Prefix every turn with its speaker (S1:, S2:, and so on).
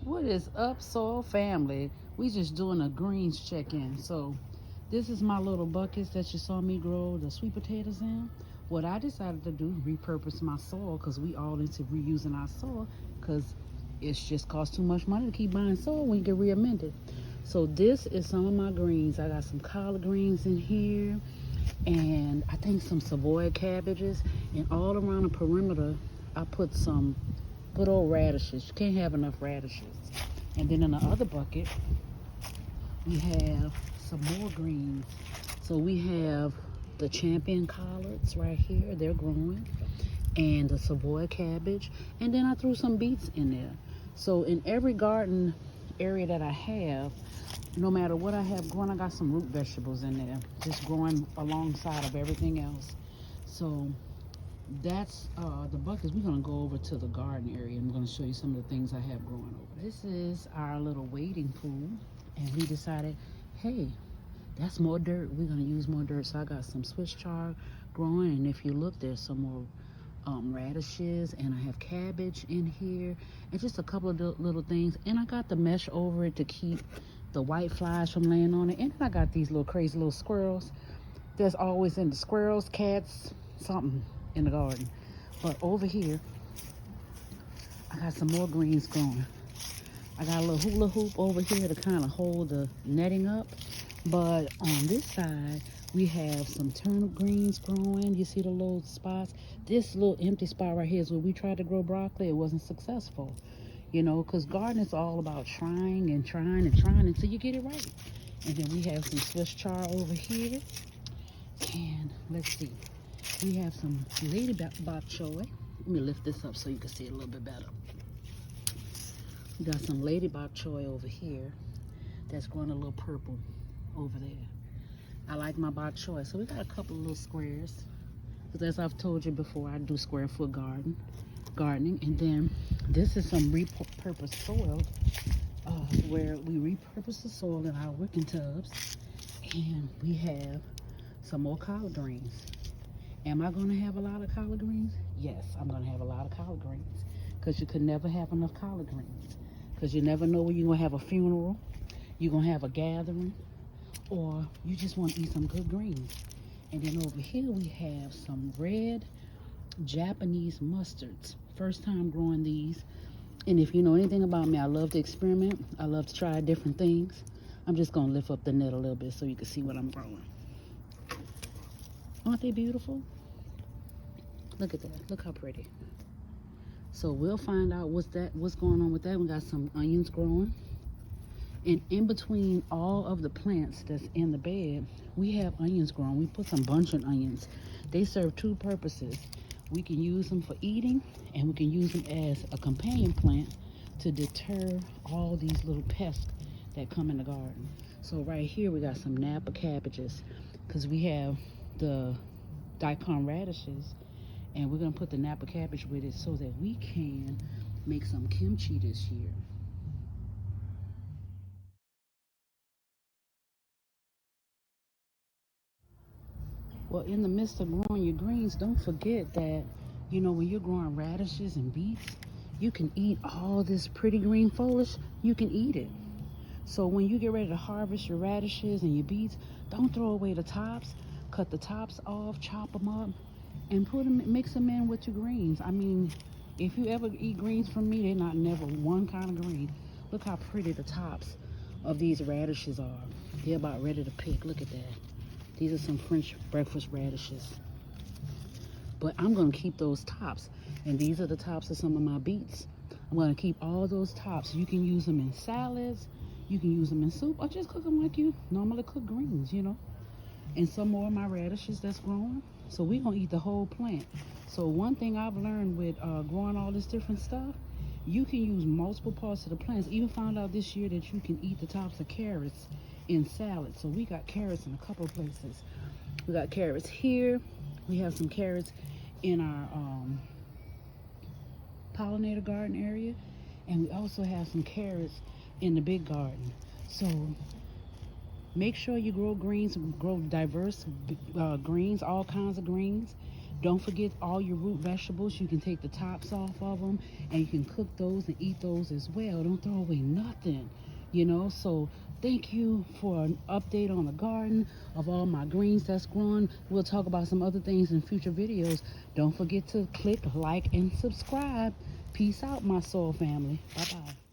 S1: What is up, soil family? We just doing a greens check-in. So this is my little buckets that you saw me grow the sweet potatoes in. What I decided to do, repurpose my soil, because we all into reusing our soil, because it's just cost too much money to keep buying soil when you get re-amended. So this is some of my greens. I got some collard greens in here, and I think some Savoy cabbages, and all around the perimeter I put some good old radishes. You can't have enough radishes. And then in the other bucket we have some more greens. So we have the champion collards right here, they're growing, and the Savoy cabbage, and then I threw some beets in there. So in every garden area that I have, no matter what I have growing, I got some root vegetables in there, just growing alongside of everything else. So that's the buckets. We're going to go over to the garden area and I'm going to show you some of the things I have growing over. This is our little wading pool, and we decided, hey, that's more dirt. We're going to use more dirt. So I got some Swiss chard growing, and if you look, there's some more radishes, and I have cabbage in here, and just a couple of little things. And I got the mesh over it to keep the white flies from laying on it. And then I got these little crazy little squirrels. There's always in the squirrels, cats, something in the garden. But over here I got some more greens growing. I got a little hula hoop over here to kind of hold the netting up. But on this side we have some turnip greens growing. You see the little spots? This little empty spot right here is where we tried to grow broccoli. It wasn't successful, you know, because gardening is all about trying until you get it right. And then we have some Swiss chard over here, and let's see, we have some Ladybug Bok Choy. Let me lift this up so you can see it a little bit better. We got some Ladybug Choy over here that's growing a little purple over there. I like my bok choy. So we got a couple of little squares, because as I've told you before, I do square foot gardening. And then this is some repurposed soil, where we repurpose the soil in our wicking tubs, and we have some more collard greens. Am I going to have a lot of collard greens? Yes, I'm going to have a lot of collard greens, because you could never have enough collard greens, because you never know when you're going to have a funeral, you're going to have a gathering, or you just want to eat some good greens. And then over here we have some red Japanese mustards. First time growing these. And if you know anything about me, I love to experiment. I love to try different things. I'm just going to lift up the net a little bit so you can see what I'm growing. Aren't they beautiful? Look at that. Look how pretty. So we'll find out what's going on with that. We got some onions growing. And in between all of the plants that's in the bed, we have onions growing. We put some bunching onions. They serve two purposes. We can use them for eating, and we can use them as a companion plant to deter all these little pests that come in the garden. So right here we got some Napa cabbages, because we have the daikon radishes, and we're going to put the Napa cabbage with it so that we can make some kimchi this year. Well, in the midst of growing your greens, don't forget that, you know, when you're growing radishes and beets, you can eat all this pretty green foliage. You can eat it. So when you get ready to harvest your radishes and your beets, don't throw away the tops. Cut the tops off, chop them up, and mix them in with your greens. I mean, if you ever eat greens from me, they're not never one kind of green. Look how pretty the tops of these radishes are. They're about ready to pick. Look at that. These are some French breakfast radishes. But I'm going to keep those tops. And these are the tops of some of my beets. I'm going to keep all those tops. You can use them in salads. You can use them in soup, or just cook them like you normally cook greens, you know. And some more of my radishes that's growing. So we're going to eat the whole plant. So one thing I've learned with growing all this different stuff, you can use multiple parts of the plants. Even found out this year that you can eat the tops of carrots in salad. So we got carrots in a couple of places. We got carrots here. We have some carrots in our pollinator garden area, and we also have some carrots in the big garden. So Make sure you grow greens, grow diverse greens, all kinds of greens. Don't forget all your root vegetables. You can take the tops off of them and you can cook those and eat those as well. Don't throw away nothing, you know. So thank you for an update on the garden of all my greens that's growing. We'll talk about some other things in future videos. Don't forget to click like and subscribe. Peace out, my soul family. Bye-bye.